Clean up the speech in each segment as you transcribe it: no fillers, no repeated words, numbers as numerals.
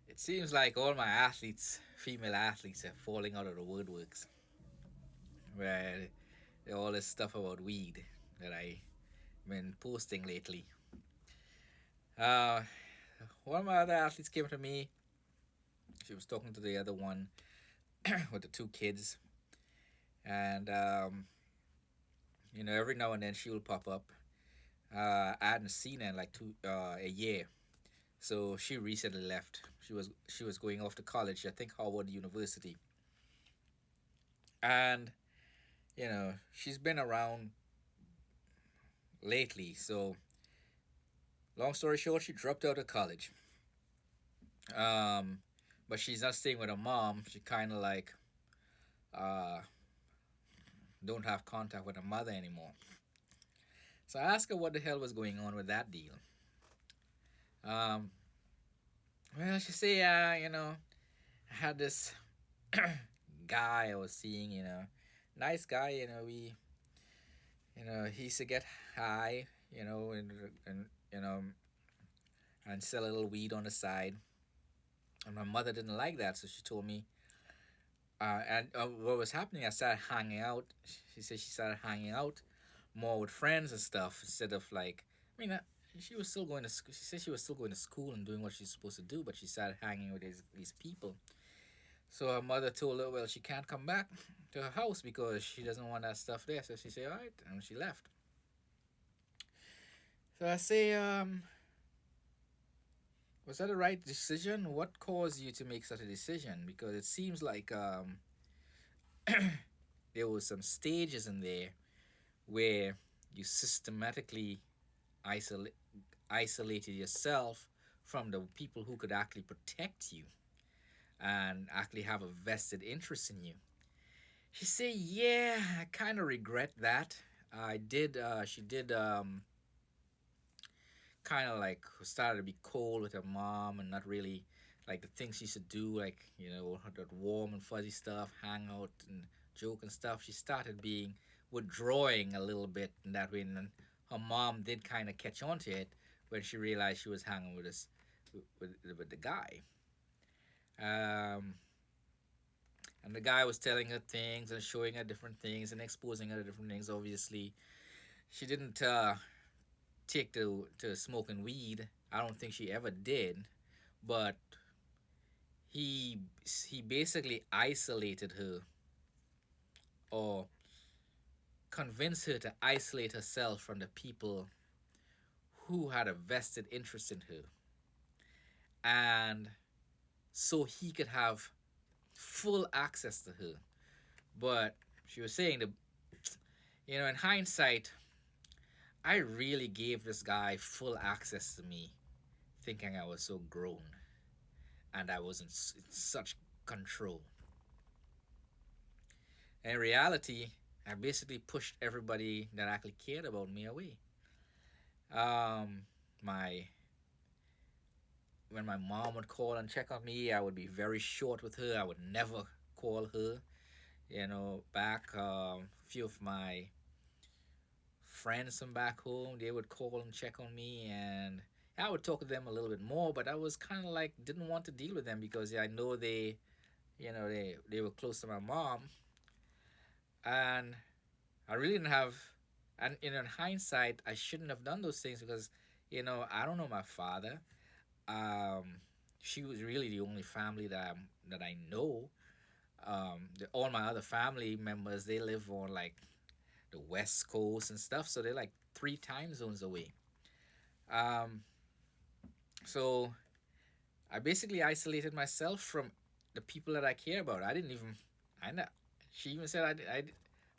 It seems like all my athletes, female athletes, are falling out of the woodworks. Where all this stuff about weed that I've been posting lately. Uh, One of my other athletes came to me. She was talking to the other one with the two kids, and every now and then she will pop up. I hadn't seen her in like a year, so she recently left. She was going off to college, I think Harvard University, and she's been around lately. So long story short, she dropped out of college. Um, but she's not staying with her mom. She kind of like uh don't have contact with her mother anymore. So I asked her what the hell was going on with that deal. Um, well, she say, I had this guy I was seeing, nice guy, he used to get high, and sell a little weed on the side. And my mother didn't like that, so she told me. And what was happening? I started hanging out. She said she started hanging out more with friends and stuff instead of like. I mean, she was still going to. She said she was still going to school and doing what she's supposed to do, but she started hanging with these people. So her mother told her, well, she can't come back to her house because she doesn't want that stuff there. So she said, all right, and she left. So I say, was that the right decision? What caused you to make such a decision? Because it seems like there was some stages in there where you systematically isolate, isolated yourself from the people who could actually protect you and actually have a vested interest in you. She said, "Yeah, I kind of regret that. I did. She did. Kind of like started to be cold with her mom and not really like the things she used to do, like that warm and fuzzy stuff, hang out and joke and stuff. She started being withdrawing a little bit in that way, and her mom did kind of catch on to it when she realized she was hanging with this with the guy. Um, and the guy was telling her things and showing her different things and exposing her to different things. Obviously, she didn't take to smoking weed. I don't think she ever did, but he basically isolated her or convinced her to isolate herself from the people who had a vested interest in her, and so he could have full access to her. But she was saying that, in hindsight, I really gave this guy full access to me, thinking I was so grown and I was in such control. In reality, I basically pushed everybody that actually cared about me away. Um, my When my mom would call and check on me, I would be very short with her. I would never call her. Back a few of my friends from back home, they would call and check on me, and I would talk to them a little bit more. But I was kind of like didn't want to deal with them because I know they were close to my mom, and I really didn't have. And in hindsight, I shouldn't have done those things because I don't know my father. Um, she was really the only family that I know. All my other family members, they live on like the west coast and stuff, so they're like 3 time zones away. Um, so I basically isolated myself from the people that I care about. I didn't even. I know. She even said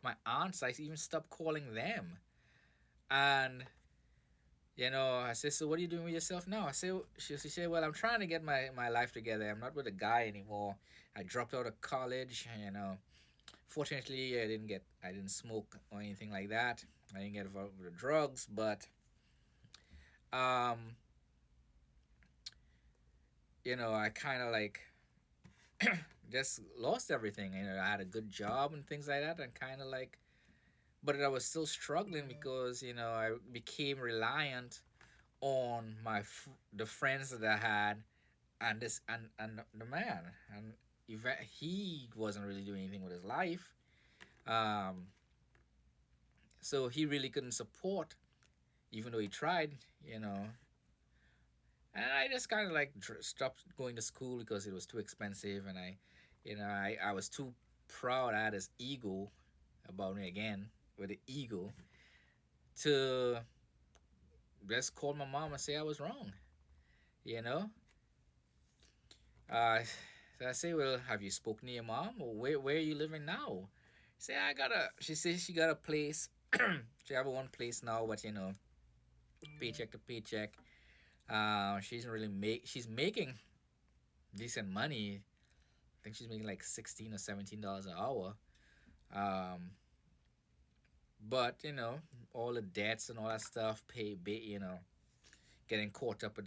my aunts. I even stopped calling them, and I said, so what are you doing with yourself now? She said, well, I'm trying to get my life together. I'm not with a guy anymore. I dropped out of college. Fortunately, I didn't smoke or anything like that. I didn't get involved with the drugs, but um, I kind of like just lost everything. I had a good job and things like that, and kind of like, but I was still struggling because I became reliant on the friends that I had, and this and the man, and he wasn't really doing anything with his life. Um, so he really couldn't support, even though he tried, you know. And I just kind of like stopped going to school because it was too expensive, and I was too proud. I had this ego about me again with the ego to just call my mom and say I was wrong, you know. Uh, so I say, well, have you spoken to your mom? Or where are you living now? Say I got a. She says she got a place. She have one place now, but paycheck to paycheck. She doesn't really make. She's making decent money. I think she's making like $16 or $17 an hour. Um, but all the debts and all that stuff, getting caught up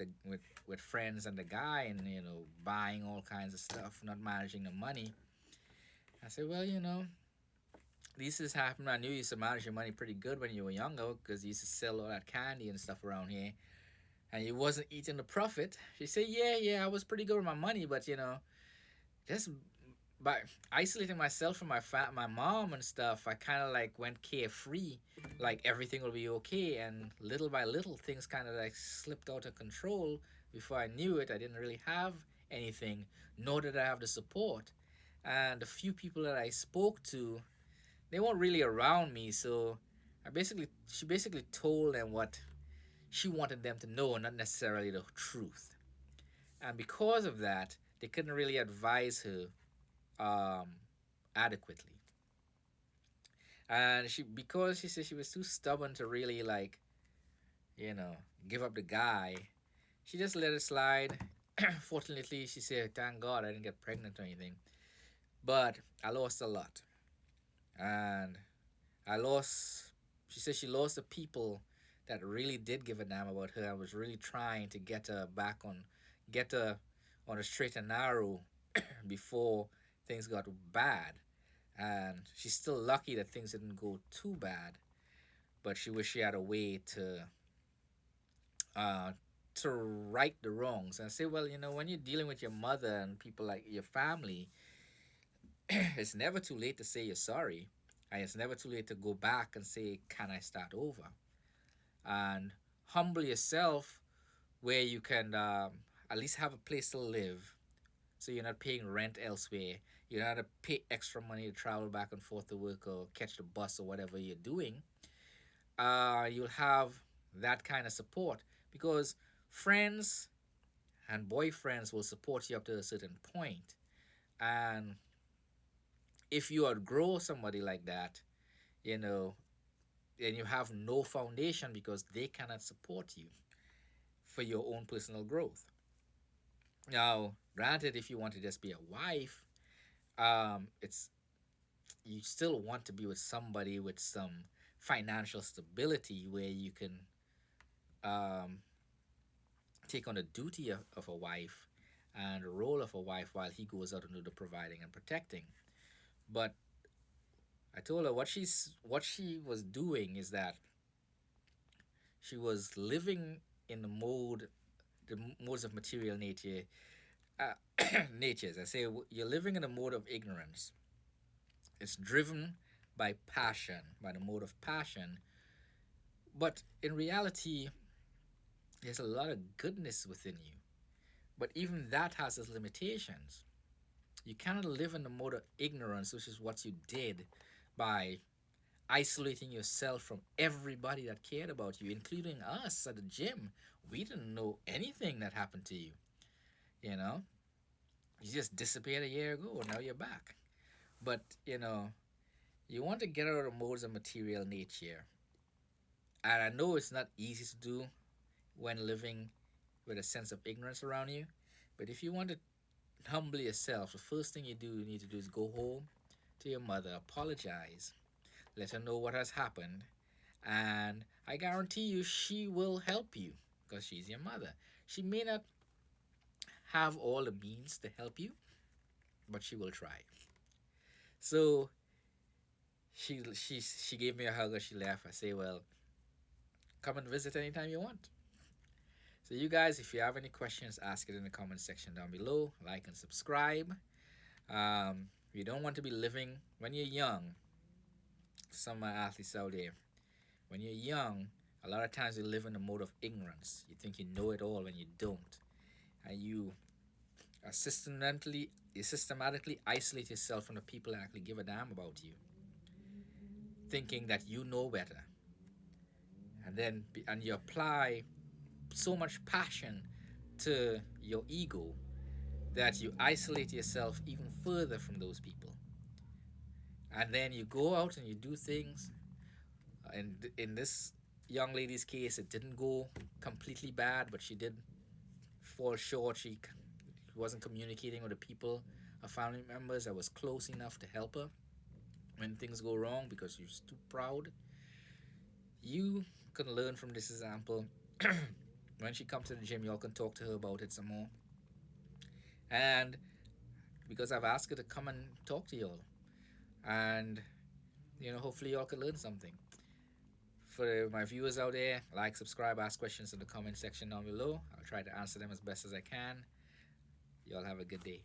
with friends and the guy, and buying all kinds of stuff, not managing the money. I said, well, these has happened. I knew you used to manage your money pretty good when you were younger because you used to sell all that candy and stuff around here, and you wasn't eating the profit. She said, yeah, I was pretty good with my money, but just by isolating myself from my mom and stuff, I kind of like went carefree, like everything will be okay, and little by little things kind of like slipped out of control. Before I knew it, I didn't really have anything, nor did I have the support. And the few people that I spoke to, they weren't really around me, so she basically told them what she wanted them to know, not necessarily the truth. And because of that, they couldn't really advise her um, adequately. And because she said she was too stubborn to really like, you know, give up the guy, she just let it slide. Fortunately, she said, "Thank God I didn't get pregnant or anything." But I lost a lot, and I lost. She said she lost the people that really did give a damn about her. I was really trying to get her on a straight and narrow before things got bad. And she's still lucky that things didn't go too bad. But she wish she had a way uh, to right the wrongs and say, well, when you're dealing with your mother and people like your family, it's never too late to say you're sorry, and it's never too late to go back and say, can I start over? And humble yourself where you can at least have a place to live, so you're not paying rent elsewhere. You don't have to pay extra money to travel back and forth to work or catch the bus or whatever you're doing. You'll have that kind of support, because friends and boyfriends will support you up to a certain point. And if you outgrow somebody like that, you know, then you have no foundation because they cannot support you for your own personal growth. Now, granted, if you want to just be a wife, it's you still want to be with somebody with some financial stability where you can um, take on the duty of a wife and the role of a wife while he goes out and do the providing and protecting. But I told her what she was doing is that she was living in the modes of material nature, uh, natures. I say you're living in a mode of ignorance. It's driven by passion, by the mode of passion. But in reality, there's a lot of goodness within you. But even that has its limitations. You cannot live in the mode of ignorance, which is what you did by isolating yourself from everybody that cared about you, including us at the gym. We didn't know anything that happened to you. You know, you just disappeared a year ago, and now you're back. But you want to get out of the modes of material nature, and I know it's not easy to do when living with a sense of ignorance around you. But if you want to humble yourself, the first thing you need to do is go home to your mother, apologize, let her know what has happened, and I guarantee you she will help you because she's your mother. She may not have all the means to help you, but she will try. So she gave me a hug as she left. I say, well, come and visit anytime you want. So you guys, if you have any questions, ask it in the comment section down below. Like and subscribe. You don't want to be living when you're young. Some of my athletes out there, when you're young, a lot of times you live in a mode of ignorance. You think you know it all when you don't, and are systematically isolate yourself from the people that actually give a damn about you, thinking that you know better, and you apply so much passion to your ego that you isolate yourself even further from those people. And then you go out and you do things. And in this young lady's case, it didn't go completely bad, but she did fall short. She wasn't communicating with the people, her family members that was close enough to help her when things go wrong because you're too proud. You can learn from this example. When she comes to the gym, y'all can talk to her about it some more. And because I've asked her to come and talk to y'all, and hopefully y'all can learn something. For my viewers out there, like, subscribe, ask questions in the comment section down below. I'll try to answer them as best as I can. Y'all have a good day.